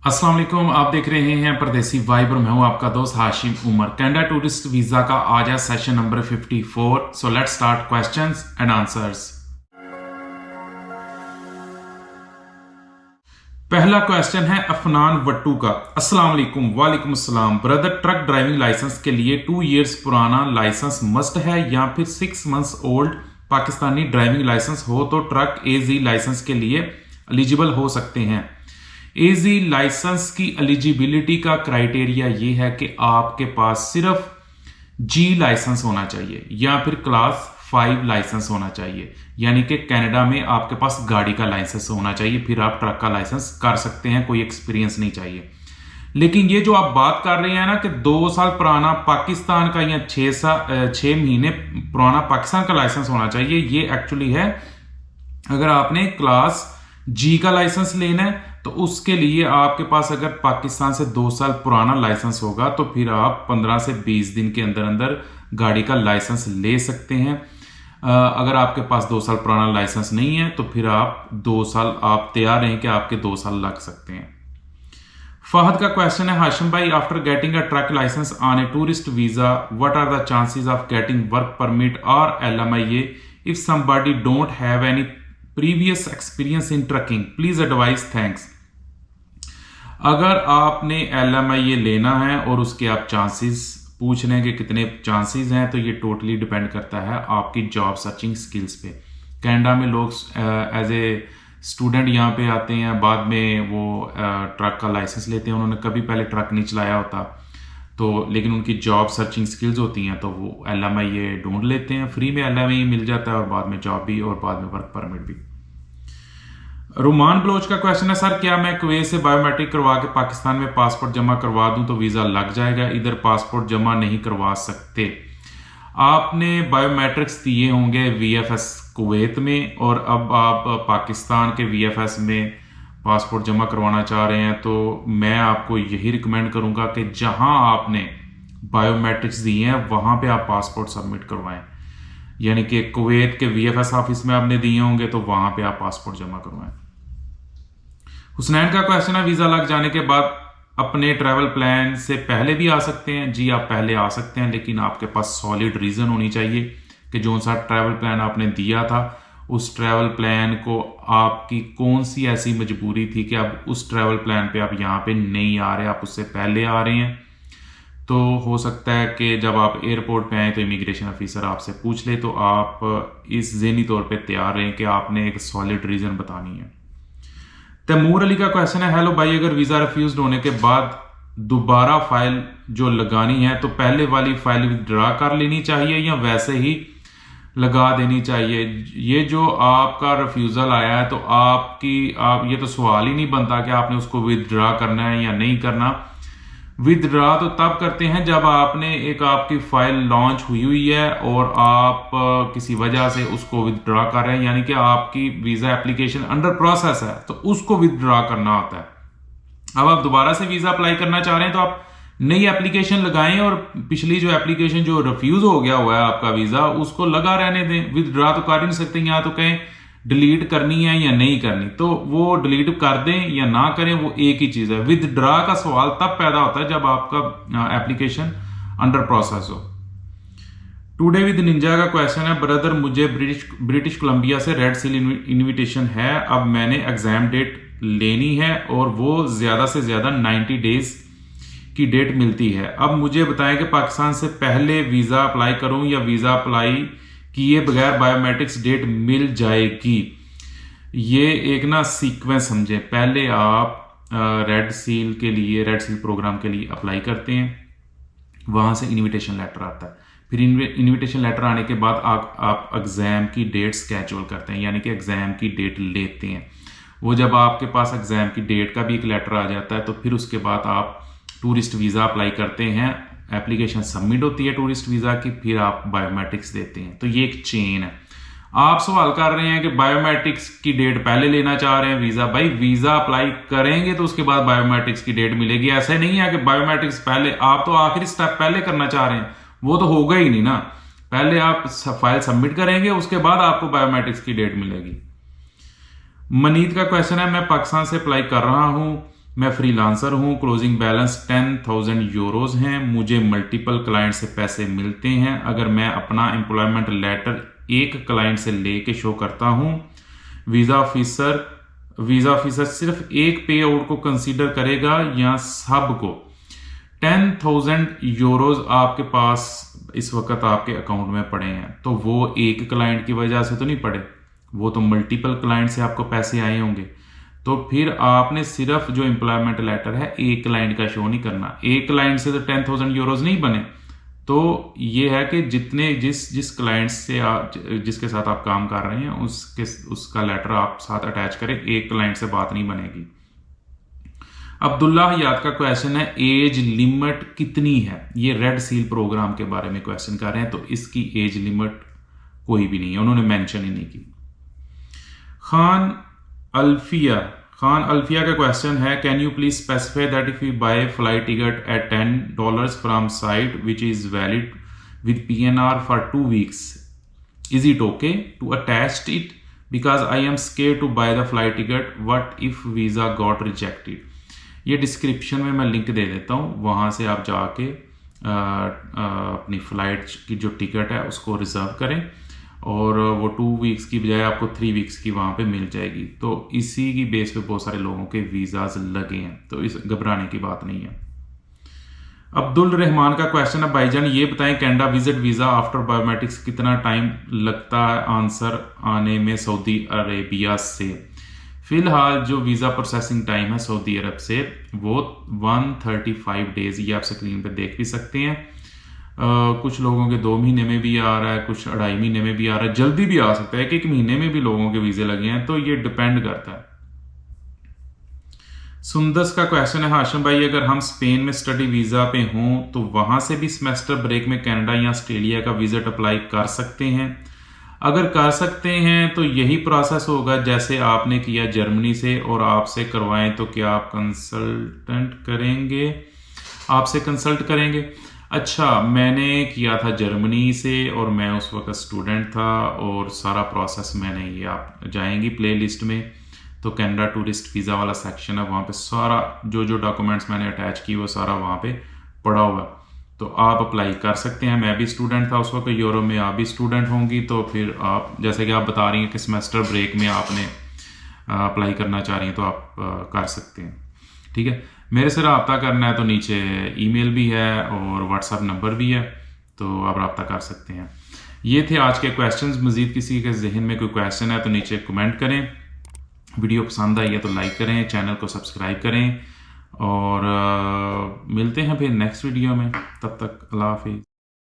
अस्सलाम वालेकुम, आप देख रहे हैं परदेसी वाइब और मैं हूं आपका दोस्त Hashim Umar. Canada tourist visa का आज है session number 54। So let's start questions and answers. पहला क्वेश्चन है अफनान वट्टू का। अस्सलाम वालेकुम। वालेकुम अस्सलाम ब्रदर, ट्रक ड्राइविंग लाइसेंस के लिए 2 इयर्स पुराना लाइसेंस मस्ट है या फिर 6 months old Pakistani driving licence हो तो ट्रक एजी लाइसेंस के लिए एलिजिबल हो सकते हैं। एजी लाइसेंस की एलिजिबिलिटी का क्राइटेरिया ये है कि आपके पास सिर्फ जी लाइसेंस होना चाहिए या फिर क्लास 5 लाइसेंस होना चाहिए, यानी कि कनाडा में आपके पास गाड़ी का लाइसेंस होना चाहिए, फिर आप ट्रक का लाइसेंस कर सकते हैं, कोई एक्सपीरियंस नहीं चाहिए। लेकिन ये जो आप बात कर रहे हैं ना कि 2 साल पुराना पाकिस्तान का या 6 महीने पुराना पाकिस्तान का लाइसेंस होना चाहिए, ये एक्चुअली है अगर आपने क्लास जी का लाइसेंस लेना है तो उसके लिए आपके पास अगर पाकिस्तान से 2 साल पुराना लाइसेंस होगा तो फिर आप 15 से 20 दिन के अंदर अंदर गाड़ी का लाइसेंस ले सकते हैं। अगर आपके पास 2 साल पुराना लाइसेंस नहीं है तो फिर आप 2 साल आप तैयार हैं कि आपके 2 साल लग सकते हैं। फहद का क्वेश्चन है, हाशिम भाई, after getting a truck licence on a tourist visa what are the chances of getting work permit or LMIA if somebody don't have any previous experience in trucking, please advise, thanks. अगर आपने LMIA लेना है और उसके आप chances पूछ रहे हैं कि कितने चांसेस हैं, तो ये टोटली डिपेंड करता है आपकी जॉब सर्चिंग स्किल्स पे। कनाडा में लोग एज ए स्टूडेंट यहाँ पे आते हैं, बाद में वो ट्रक का लाइसेंस लेते हैं, उन्होंने कभी पहले ट्रक नहीं चलाया होता तो, लेकिन उनकी जॉब सर्चिंग स्किल्स होती हैं तो वो LMIA ढूंढ लेते हैं, फ्री में LMIA मिल जाता है और बाद में जॉब भी और बाद में वर्क परमिट भी। रुमान बलोच का क्वेश्चन है, सर क्या मैं कुवैत से बायोमेट्रिक करवा के पाकिस्तान में पासपोर्ट जमा करवा दूं तो वीजा लग जाएगा, इधर पासपोर्ट जमा नहीं करवा सकते। आपने बायोमेट्रिक्स दिए होंगे VFS कुवैत में और अब आप पाकिस्तान के VFS में पासपोर्ट जमा करवाना चाह रहे हैं, तो मैं आपको यही रिकमेंड करूंगा कि जहां आपने बायोमेट्रिक्स दिए हैं वहां पे आप पासपोर्ट सबमिट करवाएं, यानी कि कुवैत के VFS ऑफिस में आपने दिए होंगे तो वहां पे आप पासपोर्ट जमा करवाएं। हुसनैन का क्वेश्चन है, वीजा लग जाने के बाद अपने ट्रैवल प्लान से पहले भी आ सकते हैं? जी, आप पहले आ सकते हैं, लेकिन आपके पास सॉलिड रीजन होनी चाहिए कि जो सा ट्रैवल प्लान आपने दिया था उस ट्रैवल प्लान को आपकी कौन सी ऐसी मजबूरी थी कि आप उस ट्रैवल प्लान पे आप यहाँ पे नहीं आ रहे, आप उससे पहले आ रहे हैं। तो हो सकता है कि जब आप एयरपोर्ट पे आए तो इमिग्रेशन ऑफिसर आपसे पूछ ले, तो आप इस ज़हनी तौर पे तैयार रहें कि आपने एक सॉलिड रीजन बतानी है। तैमूर अली का क्वेश्चन है, हेलो भाई, अगर वीज़ा रिफ्यूज होने के बाद दोबारा फाइल जो लगानी है तो पहले वाली फाइल विदड्रा कर लेनी चाहिए या वैसे ही लगा देनी चाहिए? ये जो आपका रिफ्यूज़ल आया है तो आप ये तो सवाल ही नहीं बनता कि आपने उसको विदड्रा करना है या नहीं करना। विदड्रा तो तब करते हैं जब आपने एक आपकी फाइल लॉन्च हुई है और आप किसी वजह से उसको विदड्रा कर रहे हैं, यानी कि आपकी वीजा एप्लीकेशन अंडर प्रोसेस है तो उसको विदड्रा करना होता है। अब आप दोबारा से वीजा अप्लाई करना चाह रहे हैं तो आप नई एप्लीकेशन लगाएं और पिछली जो एप्लीकेशन जो रिफ्यूज हो गया हुआ है आपका वीजा उसको लगा रहने दें। विदड्रा तो कर ही नहीं सकते, यहाँ तो कहें डिलीट करनी है या नहीं करनी, तो वो डिलीट कर दें या ना करें, वो एक ही चीज है। विदड्रा का सवाल तब पैदा होता है जब आपका एप्लीकेशन अंडर प्रोसेस हो। टुडे विद निंजा का क्वेश्चन है, ब्रदर मुझे ब्रिटिश कोलंबिया से रेड सील इनविटेशन है, अब मैंने एग्जाम डेट लेनी है और वो ज्यादा से ज्यादा 90 डेज की डेट मिलती है। अब मुझे बताएं कि पाकिस्तान से पहले वीजा अप्लाई करूं या वीजा अप्लाई किए बगैर बायोमेट्रिक्स डेट मिल जाएगी? ये एक ना सीक्वेंस समझे, पहले आप रेड सील प्रोग्राम के लिए अप्लाई करते हैं, वहां से इनविटेशन लेटर आता है, फिर इनविटेशन लेटर आने के बाद आप एग्जाम की डेट स्केड्यूल करते हैं, यानी कि एग्जाम की डेट लेते हैं। वो जब आपके पास एग्जाम की डेट का भी एक लेटर आ जाता है तो फिर उसके बाद आप टूरिस्ट वीजा अप्लाई करते हैं, एप्लीकेशन सबमिट होती है टूरिस्ट वीजा की, फिर आप बायोमेट्रिक्स देते हैं। तो ये एक चेन है। आप सवाल कर रहे हैं कि बायोमेट्रिक्स की डेट पहले लेना चाह रहे हैं वीजा, भाई वीजा अप्लाई करेंगे तो उसके बाद बायोमेट्रिक्स की डेट मिलेगी। ऐसे नहीं है कि बायोमेट्रिक्स पहले, आप तो आखिरी स्टेप पहले करना चाह रहे हैं, वो तो होगा ही नहीं ना। पहले आप फाइल सबमिट करेंगे उसके बाद आपको बायोमेट्रिक्स की डेट मिलेगी। मनीत का क्वेश्चन है, मैं पाकिस्तान से अप्लाई कर रहा हूं, मैं फ्रीलांसर हूँ, क्लोजिंग बैलेंस 10,000 यूरोज हैं, मुझे मल्टीपल क्लाइंट से पैसे मिलते हैं। अगर मैं अपना एम्प्लॉयमेंट लेटर एक क्लाइंट से लेके शो करता हूँ, वीज़ा ऑफिसर सिर्फ एक पे आउट को कंसीडर करेगा या सब को? 10,000 यूरोज आपके पास इस वक्त आपके अकाउंट में पड़े हैं, तो वो एक क्लाइंट की वजह से तो नहीं पड़े, वो तो मल्टीपल क्लाइंट से आपको पैसे आए होंगे। तो फिर आपने सिर्फ जो एम्प्लॉयमेंट लेटर है एक क्लाइंट का शो नहीं करना। एक क्लाइंट से तो 10,000 यूरोज नहीं बने। तो ये है कि जिस क्लाइंट से आप जिसके साथ आप काम कर रहे हैं उसका लेटर आप साथ अटैच करें, एक क्लाइंट से बात नहीं बनेगी। अब्दुल्ला हयात का क्वेश्चन है, एज लिमिट कितनी है? ये रेड सील प्रोग्राम के बारे में क्वेश्चन कर रहे हैं, तो इसकी एज लिमिट कोई भी नहीं है, उन्होंने मेंशन ही नहीं की। खान अल्फिया का क्वेश्चन है, can you please specify that if you buy flight ticket at $10 from site which is valid with PNR for 2 weeks, is it okay to attach it because I am scared to buy the flight ticket, what if visa got rejected? ये description में मैं link दे देता हूँ, वहाँ से आप जाके अपनी फ़्लाइट की जो टिकट है उसको रिज़र्व करें और वो 2 weeks की बजाय आपको 3 weeks की वहाँ पे मिल जाएगी। तो इसी की बेस पे बहुत सारे लोगों के वीज़ाज लगे हैं, तो इस घबराने की बात नहीं है। अब्दुल रहमान का क्वेश्चन है, भाईजान ये बताएं Canada visit visa after biometrics कितना टाइम लगता है आंसर आने में सऊदी अरेबिया से? फिलहाल जो वीज़ा प्रोसेसिंग टाइम है सऊदी अरब से वो 135 डेज, ये आप स्क्रीन पे देख भी सकते हैं। कुछ लोगों के 2 महीने में भी आ रहा है, कुछ 2.5 महीने में भी आ रहा है, जल्दी भी आ सकता है, 1 महीने में भी लोगों के वीज़े लगे हैं, तो ये डिपेंड करता है। सुंदस का क्वेश्चन है, हाशिम भाई अगर हम स्पेन में स्टडी वीज़ा पे हों तो वहां से भी सेमेस्टर ब्रेक में कनाडा या ऑस्ट्रेलिया का विजिट अप्लाई कर सकते हैं? अगर कर सकते हैं तो यही प्रोसेस होगा जैसे आपने किया जर्मनी से, और आपसे करवाएं तो क्या आप आपसे कंसल्ट करेंगे? अच्छा, मैंने किया था जर्मनी से और मैं उस वक्त स्टूडेंट था, और सारा प्रोसेस मैंने, ये आप जाएंगी प्ले लिस्ट में तो कनाडा टूरिस्ट वीज़ा वाला सेक्शन है, वहाँ पे सारा जो डॉक्यूमेंट्स मैंने अटैच की वो सारा वहाँ पे पड़ा हुआ, तो आप अप्लाई कर सकते हैं। मैं भी स्टूडेंट था उस वक्त यूरोप में, आप भी स्टूडेंट होंगी, तो फिर आप जैसे कि आप बता रही हैं कि सेमेस्टर ब्रेक में आपने अप्लाई करना चाह रही हैं तो आप कर सकते हैं। ठीक है, मेरे से रब्ता करना है तो नीचे ईमेल भी है और व्हाट्सएप नंबर भी है, तो आप रब्ता कर सकते हैं। ये थे आज के क्वेश्चंस। मज़ीद किसी के जहन में कोई क्वेश्चन है तो नीचे कमेंट करें। वीडियो पसंद आई है तो लाइक करें, चैनल को सब्सक्राइब करें, और मिलते हैं फिर नेक्स्ट वीडियो में। तब तक अल्लाह हाफिज़।